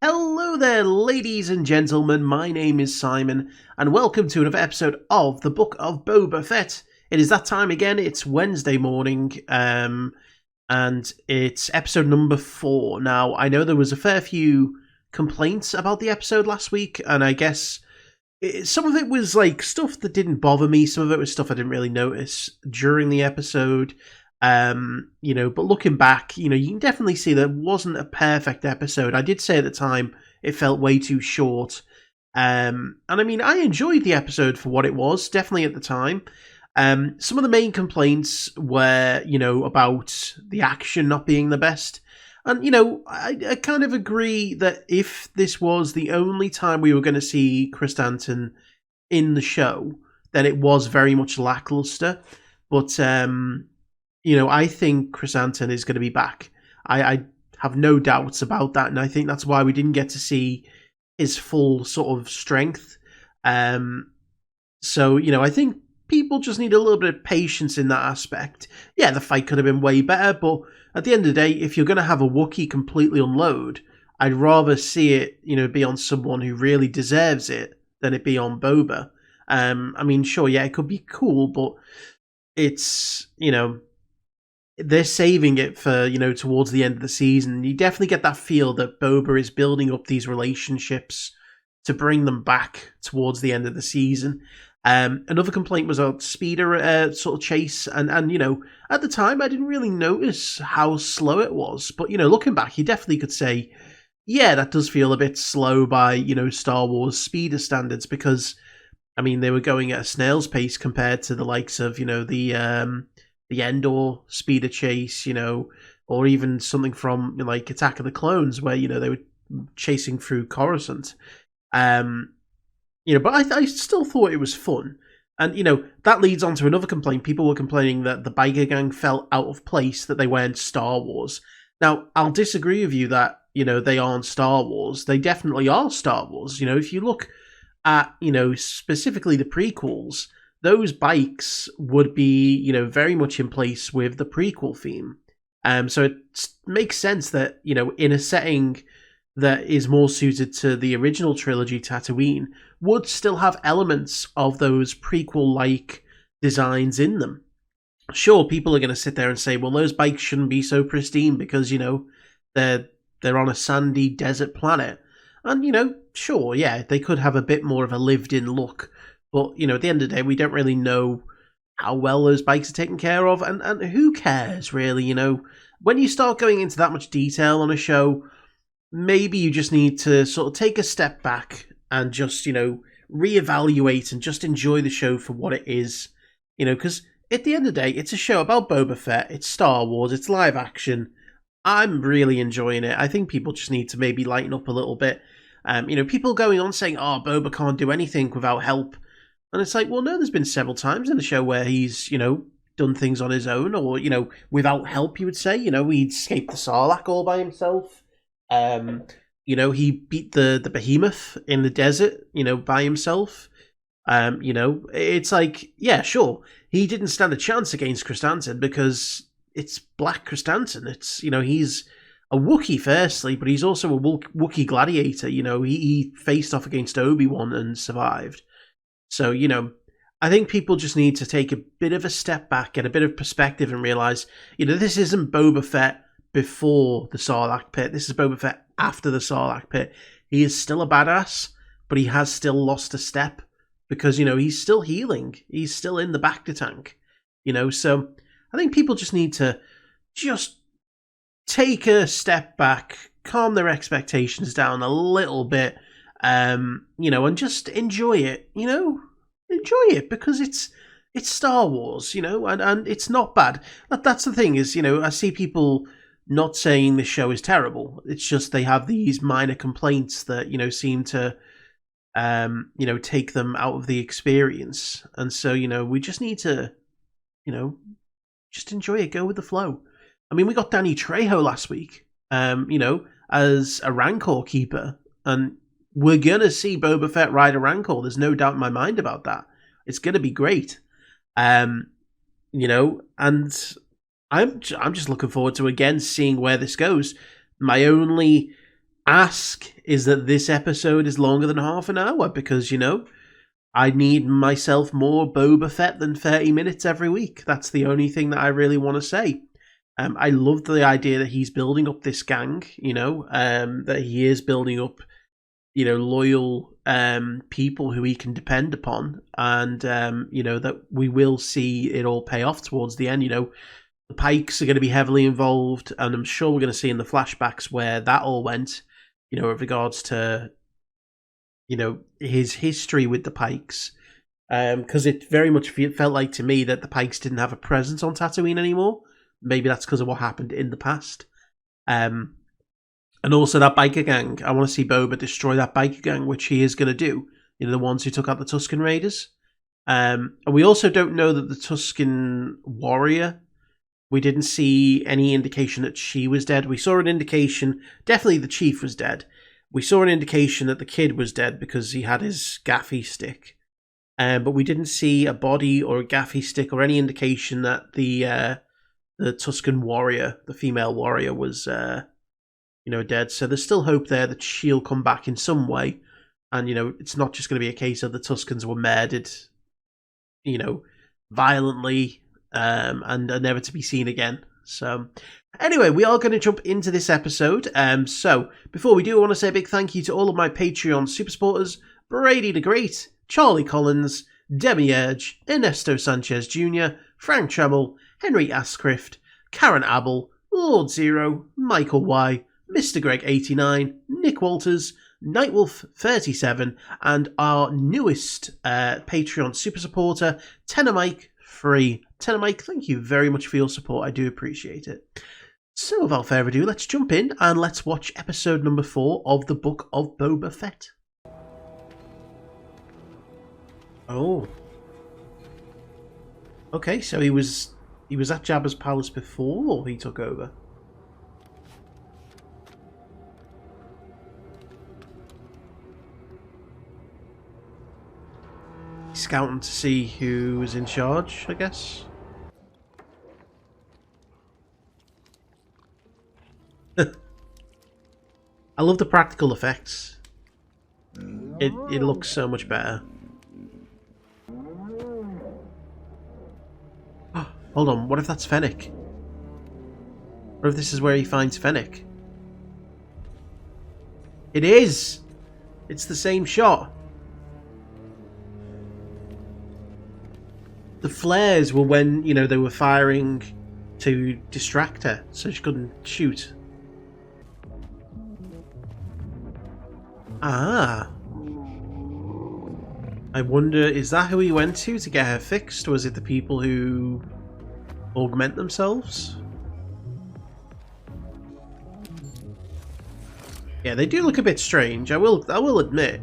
Hello there, ladies and gentlemen. My name is Simon, and welcome to another episode of the Book of Boba Fett. It is that time again. It's Wednesday morning, and it's episode number 4. Now, I know there was a fair few complaints about the episode last week, and I guess some of it was like stuff that didn't bother me. Some of it was stuff I didn't really notice during the episode. But looking back, you can definitely see that it wasn't a perfect episode. I did say at the time it felt way too short. And I mean, I enjoyed the episode for what it was, definitely at the time. Some of the main complaints were, about the action not being the best. And, I kind of agree that if this was the only time we were going to see Chris Danton in the show, then it was very much lackluster. But, I think Chris Anton is going to be back. I have no doubts about that, and I think that's why we didn't get to see his full sort of strength. I think people just need a little bit of patience in that aspect. Yeah, the fight could have been way better, but at the end of the day, if you're going to have a Wookiee completely unload, I'd rather see it, be on someone who really deserves it than it be on Boba. Sure, yeah, it could be cool, but it's, they're saving it for, towards the end of the season. You definitely get that feel that Boba is building up these relationships to bring them back towards the end of the season. Another complaint was a speeder sort of chase, and at the time I didn't really notice how slow it was, but looking back, you definitely could say, yeah, that does feel a bit slow by Star Wars speeder standards, because they were going at a snail's pace compared to the likes of the Endor speeder chase, or even something from like Attack of the Clones, where they were chasing through Coruscant. But I still thought it was fun. And, that leads on to another complaint. People were complaining that the biker gang felt out of place, that they weren't Star Wars. Now, I'll disagree with you that, they aren't Star Wars. They definitely are Star Wars. If you look at, specifically the prequels, those bikes would be, very much in place with the prequel theme. So it makes sense that, in a setting that is more suited to the original trilogy, Tatooine would still have elements of those prequel-like designs in them. Sure, people are going to sit there and say, well, those bikes shouldn't be so pristine because, they're on a sandy desert planet. And, sure, yeah, they could have a bit more of a lived-in look. But, at the end of the day, we don't really know how well those bikes are taken care of. And who cares, really, When you start going into that much detail on a show, maybe you just need to sort of take a step back and just, reevaluate and just enjoy the show for what it is. Because at the end of the day, it's a show about Boba Fett, it's Star Wars, it's live action. I'm really enjoying it. I think people just need to maybe lighten up a little bit. People going on saying, oh, Boba can't do anything without help. And it's like, well, no, there's been several times in the show where he's, done things on his own or, without help, you would say. He escaped the Sarlacc all by himself. He beat the behemoth in the desert, by himself. It's like, yeah, sure, he didn't stand a chance against Chris Danton because it's Black Chris Danton. It's, he's a Wookiee firstly, but he's also a Wookiee gladiator. He faced off against Obi-Wan and survived. So, I think people just need to take a bit of a step back, get a bit of perspective and realise, this isn't Boba Fett before the Sarlacc pit. This is Boba Fett after the Sarlacc pit. He is still a badass, but he has still lost a step because, he's still healing. He's still in the Bacta tank, So I think people just need to just take a step back, calm their expectations down a little bit, and just enjoy it, enjoy it because it's Star Wars, and it's not bad. That's the thing is, I see people not saying the show is terrible. It's just they have these minor complaints that, seem to, take them out of the experience. And so, we just need to, just enjoy it, go with the flow. We got Danny Trejo last week, as a Rancor keeper, and we're going to see Boba Fett ride a Rancor. There's no doubt in my mind about that. It's going to be great. And I'm just looking forward to, again, seeing where this goes. My only ask is that this episode is longer than half an hour because, you know, I need myself more Boba Fett than 30 minutes every week. That's the only thing that I really want to say. I love the idea that he's building up this gang, you know, that he is building up, you know, loyal people who he can depend upon. And, you know, that we will see it all pay off towards the end. You know, the Pikes are going to be heavily involved, and I'm sure we're going to see in the flashbacks where that all went, you know, with regards to, you know, his history with the Pikes. Because it very much felt like to me that the Pikes didn't have a presence on Tatooine anymore. Maybe that's because of what happened in the past. And also that biker gang. I want to see Boba destroy that biker gang, which he is going to do. You know, the ones who took out the Tusken Raiders. And we also don't know that the Tusken warrior, we didn't see any indication that she was dead. We saw an indication, definitely the chief was dead. We saw an indication that the kid was dead because he had his gaffy stick. But we didn't see a body or a gaffy stick or any indication that the Tusken warrior, the female warrior, was, you know, dead. So there's still hope there that she'll come back in some way. And, you know, it's not just going to be a case of the Tuskens were murdered, you know, violently and are never to be seen again. So anyway, we are going to jump into this episode. So before we do, I want to say a big thank you to all of my Patreon super supporters: BredeTheGreat, Charlie Collins, Demiurge, Ernesto Sanchez Jr, Frank Tremel, Henri Afschrift, Karen Abel, Lord Zero, Michael Y, Mr. Greg 89, Nick Walters, Nightwolf 37, and our newest Patreon super supporter, Tenor Mike 3. Tenor Mike, thank you very much for your support. I do appreciate it. So without further ado, let's jump in and let's watch episode number 4 of the Book of Boba Fett. Oh. Okay, so he was at Jabba's palace before he took over. Scouting to see who was in charge, I guess. I love the practical effects. It looks so much better. Hold on, what if that's Fennec? What if this is where he finds Fennec? It is! It's the same shot. The flares were when, you know, they were firing to distract her, so she couldn't shoot. Ah. I wonder, is that who he went to get her fixed? Or is it the people who augment themselves? Yeah, they do look a bit strange, I will admit.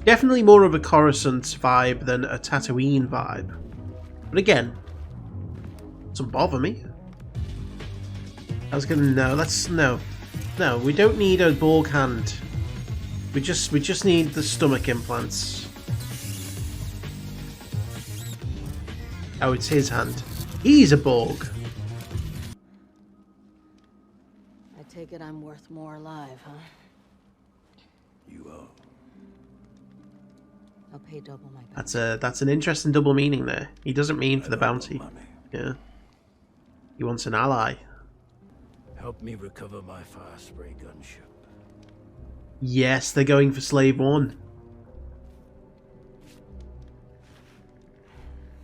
Definitely more of a Coruscant vibe than a Tatooine vibe. But again, doesn't bother me. I was gonna no, we don't need a Borg hand. We just need the stomach implants. Oh, it's his hand. He's a Borg. I take it I'm worth more alive, huh? You are. I'll pay double my bounty. That's an interesting double meaning there. He doesn't mean for the bounty. Money. Yeah. He wants an ally. Help me recover my fire spray gunship. Yes, they're going for Slave 1.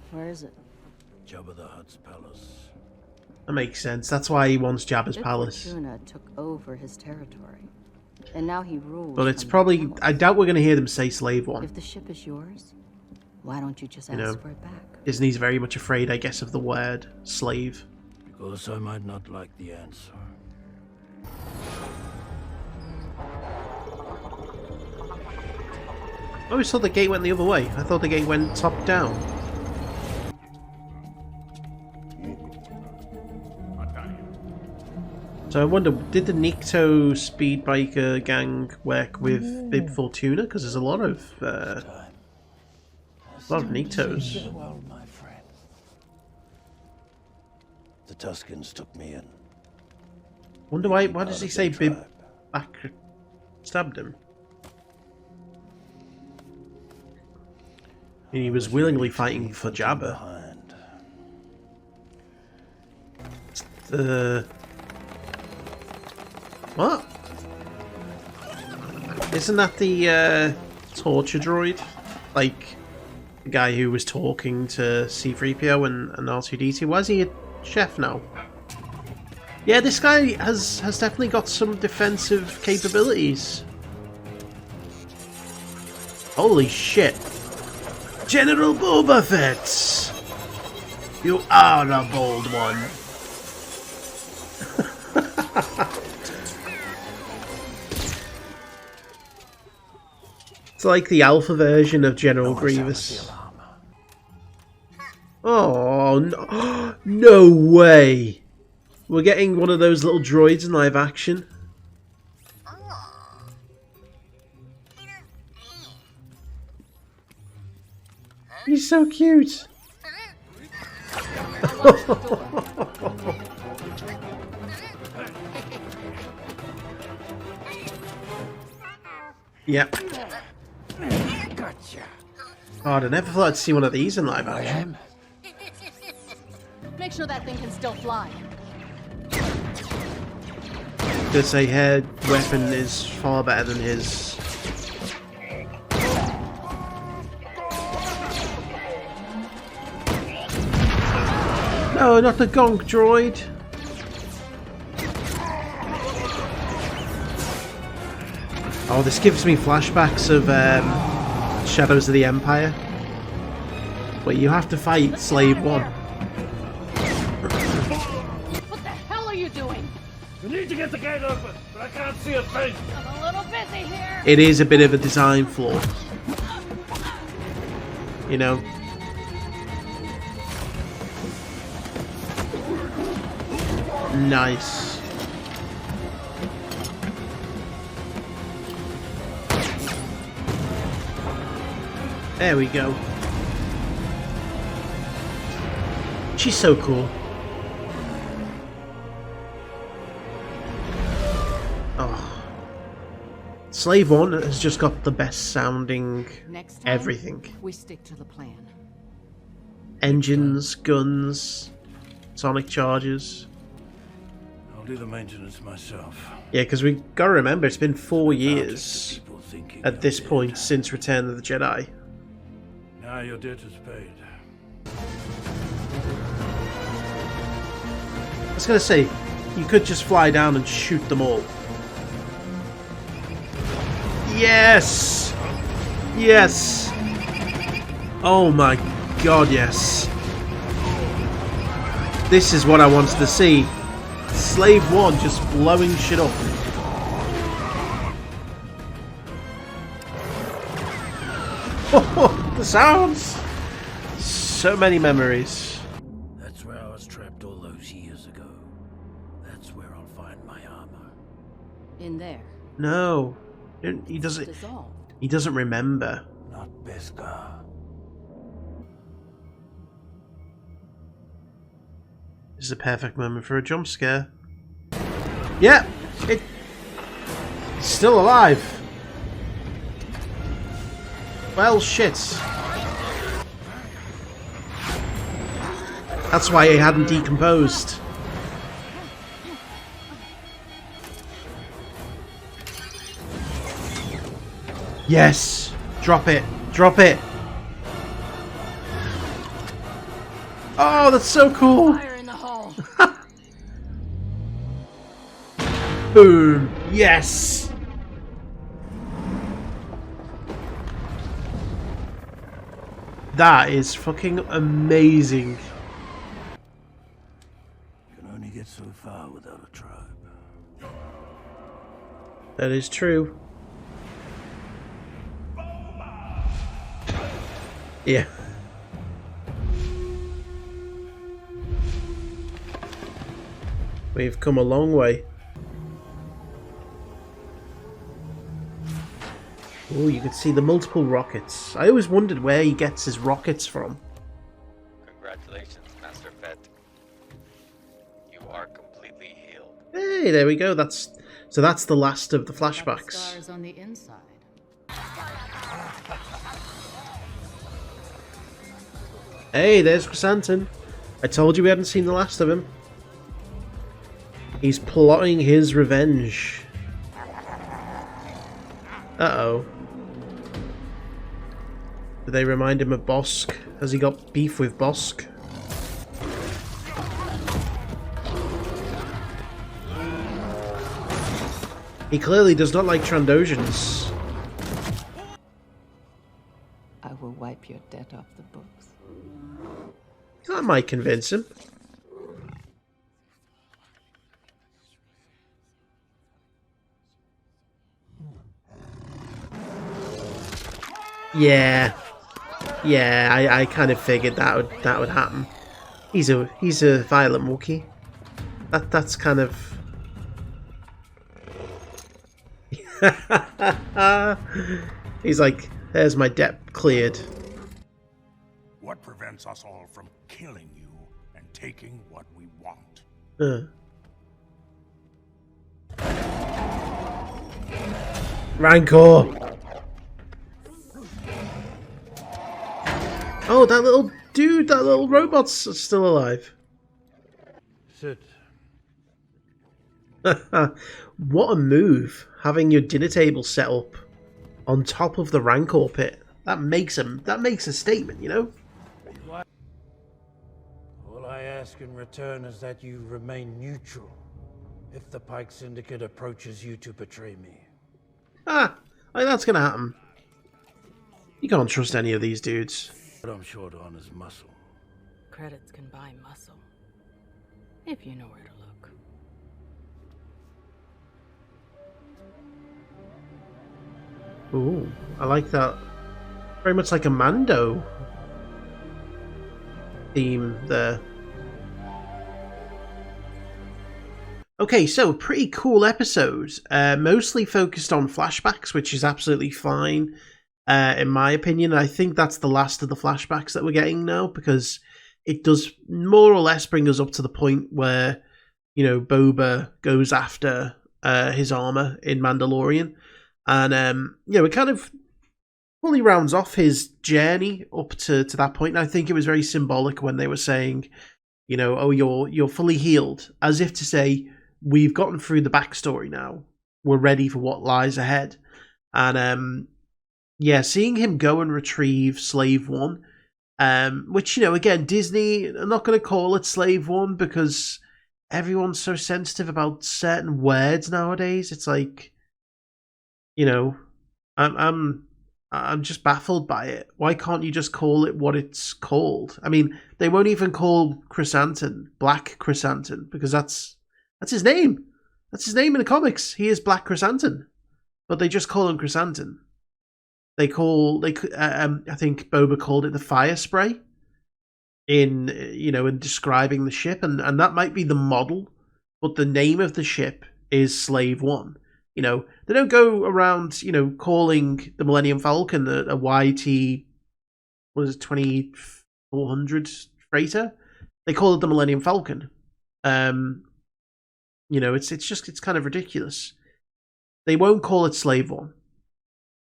Where is it? Jabba the Hutt's palace. That makes sense. That's why he wants Jabba's Bib palace. Fortuna took over his territory, and now he rules. But it's from the probably... palace. I doubt we're going to hear them say Slave 1. If the ship is yours, why don't you just ask You know, for it back? Disney's very much afraid, I guess, of the word slave. Because I might not like the answer. I always thought the gate went the other way. I thought the gate went top down. So I wonder, did the Nikto speed biker gang work with Bib Fortuna? Because there's a lot of Niktos. Well, my friend. The Tuskens took me in. Wonder why does he say Bib back stabbed him? He was willingly fighting for Jabba. What? Isn't that the torture droid? Like the guy who was talking to C-3PO and R2-D2? Why is he a chef now? Yeah, this guy has definitely got some defensive capabilities. Holy shit. General Boba Fett! You are a bold one. It's like the alpha version of General Grievous. Oh, no. No way! We're getting one of those little droids in live action. He's so cute. Yep. God, I never thought I'd see one of these in live action. Make sure that thing can still fly. Gonna say her weapon is far better than his. No, not the gonk droid. Oh, this gives me flashbacks of Shadows of the Empire. Where you have to fight Slave 1. What the hell are you doing? We need to get the gate open, but I can't see a thing. I'm a little busy here. It is a bit of a design flaw. You know? Nice. There we go. She's so cool. Oh. Slave 1 has just got the best sounding Next time, everything. we stick to the plan. Engines, guns, sonic charges. I'll do the maintenance myself. Yeah, because we gotta remember it's been 4 years at this point since Return of the Jedi. Now your debt is paid. I was gonna say, you could just fly down and shoot them all. Yes! Yes! Oh my god, yes. This is what I wanted to see. Slave 1 just blowing shit up. Oh, the sounds! So many memories. That's where I was trapped all those years ago. That's where I'll find my armor. In there. No. He doesn't. Dissolved. He doesn't remember. Not Beskar. This is a perfect moment for a jump scare. Yeah, it's still alive. Well, shit. That's why he hadn't decomposed. Yes! Drop it! Drop it! Oh, that's so cool! Fire in the hole. Boom! Yes! That is fucking amazing. You can only get so far without a tribe. That is true. Yeah. We've come a long way. Oh, you can see the multiple rockets. I always wondered where he gets his rockets from. Congratulations, Master Fett. You are completely healed. Hey! Hey, there we go. That's the last of the Got the flashbacks. scars on the inside. Hey, there's Chrysanthemum. I told you we hadn't seen the last of him. He's plotting his revenge. Uh-oh. Do they remind him of Bosk? Has he got beef with Bosk? He clearly does not like Trandosians. I will wipe your debt off the books. That might convince him. Yeah, I kind of figured that would happen. He's a violent Wookiee. That's kind of. He's like, there's my debt cleared. What prevents us all from killing you and taking what we want? Rancor. Oh, that little dude, that little robot's still alive. Sit. What a move, having your dinner table set up on top of the Rancor pit. That makes a statement, you know? All I ask in return is that you remain neutral if the Pike Syndicate approaches you to betray me. That's gonna happen. You can't trust any of these dudes. But I'm short on his muscle. Credits can buy muscle. If you know where to look. Ooh, I like that. Very much like a Mando theme there. Okay, so pretty cool episode. Mostly focused on flashbacks, which is absolutely fine, in my opinion. I think that's the last of the flashbacks that we're getting now, because it does more or less bring us up to the point where, you know, Boba goes after his armor in Mandalorian. And, it kind of fully rounds off his journey up to that point. And I think it was very symbolic when they were saying, you know, oh, you're fully healed, as if to say, we've gotten through the backstory now. We're ready for what lies ahead. And, seeing him go and retrieve Slave One, which, you know, again, Disney, I'm not going to call it Slave One because everyone's so sensitive about certain words nowadays. It's like, you know, I'm just baffled by it. Why can't you just call it what it's called? I mean, they won't even call Chrysanthemum Black Chrysanthemum because that's his name. That's his name in the comics. He is Black Chrysanthemum, but they just call him Chrysanthemum. I think Boba called it the fire spray in describing the ship, and that might be the model, but the name of the ship is Slave One. You know, they don't go around, you know, calling the Millennium Falcon a YT, what is it, 2400 freighter? They call it the Millennium Falcon. You know, it's kind of ridiculous. They won't call it Slave One.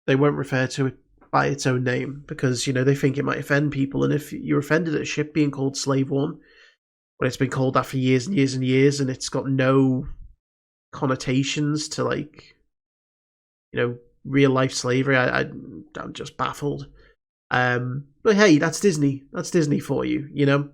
They won't refer to it by its own name because, you know, they think it might offend people. And if you're offended at a ship being called Slave One, when it's been called that for years and years and years, and it's got no connotations to, like, you know, real life slavery, I'm just baffled. But hey, that's Disney. That's Disney for you, you know.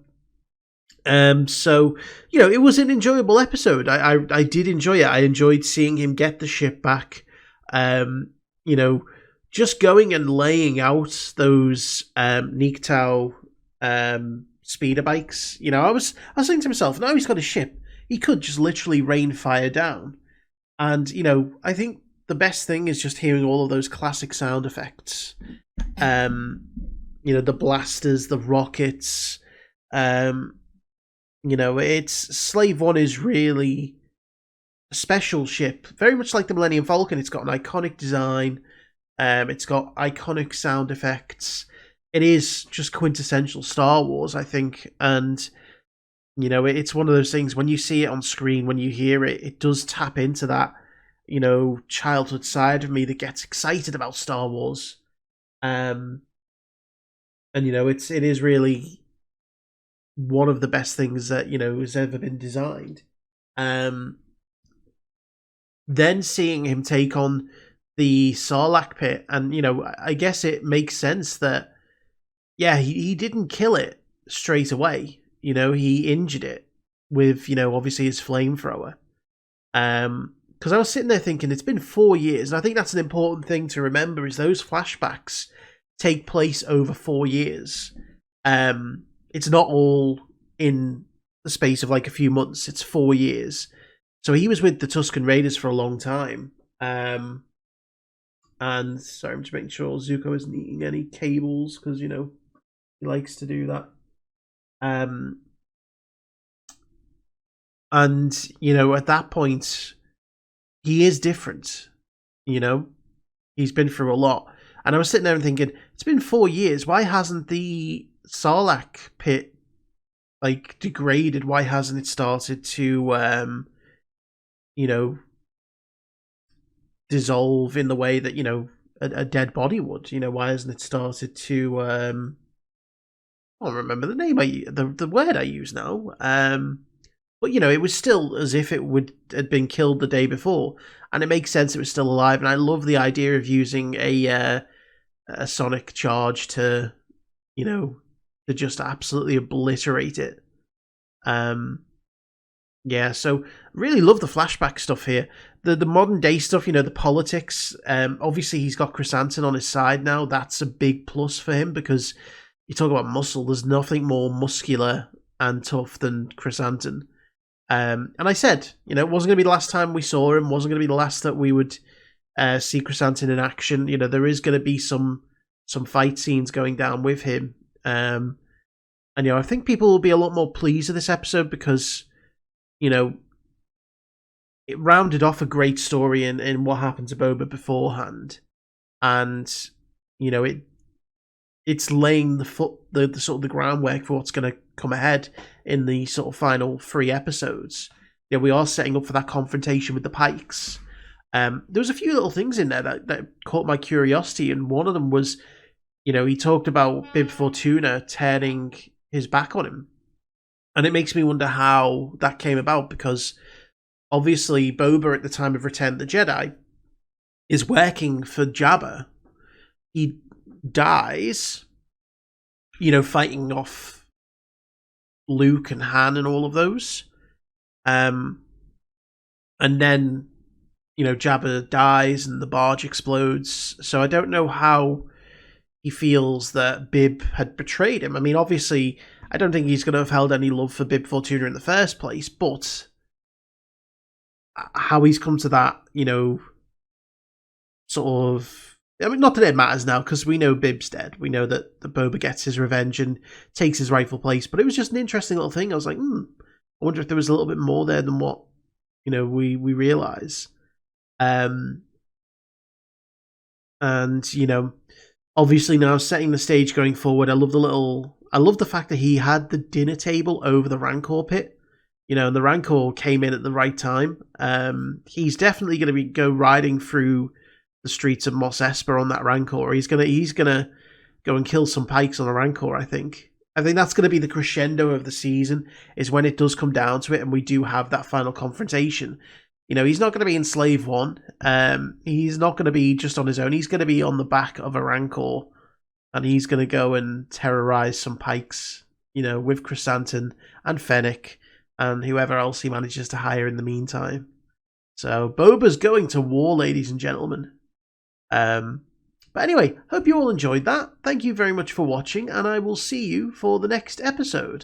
So, you know, it was an enjoyable episode. I did enjoy it. I enjoyed seeing him get the ship back. You know, just going and laying out those Nikto speeder bikes. You know, I was thinking to myself, now he's got a ship, he could just literally rain fire down. And, you know, I think the best thing is just hearing all of those classic sound effects. You know, the blasters, the rockets. You know, it's Slave One is really a special ship, very much like the Millennium Falcon. It's got an iconic design. It's got iconic sound effects. It is just quintessential Star Wars, I think. And, You know, it's one of those things, when you see it on screen, when you hear it, it does tap into that, you know, childhood side of me that gets excited about Star Wars. And, you know, it is really one of the best things that, you know, has ever been designed. Then seeing him take on the Sarlacc pit, and, you know, I guess it makes sense that, yeah, he didn't kill it straight away. You know, he injured it with, you know, obviously his flamethrower. Because I was sitting there thinking, it's been 4 years, and I think that's an important thing to remember, is those flashbacks take place over 4 years. It's not all in the space of like a few months, it's 4 years. So he was with the Tusken Raiders for a long time. And sorry, I'm just making sure Zuko isn't eating any cables, because, you know, he likes to do that. And, you know, at that point, he is different. You know, he's been through a lot. And I was sitting there and thinking, it's been 4 years. Why hasn't the Sarlacc pit, like, degraded? Why hasn't it started to, you know, dissolve in the way that, you know, a dead body would? You know, why hasn't it started to, I don't remember the name, the word I use now. But, you know, it was still as if it had been killed the day before. And it makes sense it was still alive. And I love the idea of using a sonic charge to, you know, to just absolutely obliterate it. Yeah, so really love the flashback stuff here. The modern day stuff, you know, the politics. Obviously, he's got Chrysanthemum on his side now. That's a big plus for him, because you talk about muscle. There's nothing more muscular and tough than Chrysanthemum. And I said, you know, it wasn't going to be the last time we saw him. Wasn't going to be the last that we would see Chrysanthemum in action. You know, there is going to be some fight scenes going down with him. And, you know, I think people will be a lot more pleased with this episode because, you know, it rounded off a great story in what happened to Boba beforehand. And, you know, it's laying the sort of the groundwork for what's going to come ahead in the sort of final 3 episodes. You know, we are setting up for that confrontation with the Pikes. There was a few little things in there that caught my curiosity, and one of them was, you know, he talked about Bib Fortuna turning his back on him. And it makes me wonder how that came about, because obviously Boba at the time of Return of the Jedi is working for Jabba. He dies, you know, fighting off Luke and Han and all of those. And then, you know, Jabba dies and the barge explodes. So I don't know how he feels that Bib had betrayed him. I mean, obviously, I don't think he's going to have held any love for Bib Fortuna in the first place, but how he's come to that, you know, sort of... I mean, not that it matters now, because we know Bib's dead. We know that Boba gets his revenge and takes his rightful place. But it was just an interesting little thing. I was like, I wonder if there was a little bit more there than what, you know, we realise. And, you know, obviously now setting the stage going forward, I love the fact that he had the dinner table over the Rancor pit. You know, and the Rancor came in at the right time. He's definitely going to go riding through the streets of Mos Espa on that Rancor. He's gonna go and kill some Pikes on a Rancor, I think. I think that's gonna be the crescendo of the season, is when it does come down to it and we do have that final confrontation. You know, he's not gonna be in Slave One. He's not gonna be just on his own. He's gonna be on the back of a Rancor, and he's gonna go and terrorize some Pikes, you know, with Chrysanthemum and Fennec and whoever else he manages to hire in the meantime. So Boba's going to war, ladies and gentlemen. But anyway, hope you all enjoyed that. Thank you very much for watching, and I will see you for the next episode.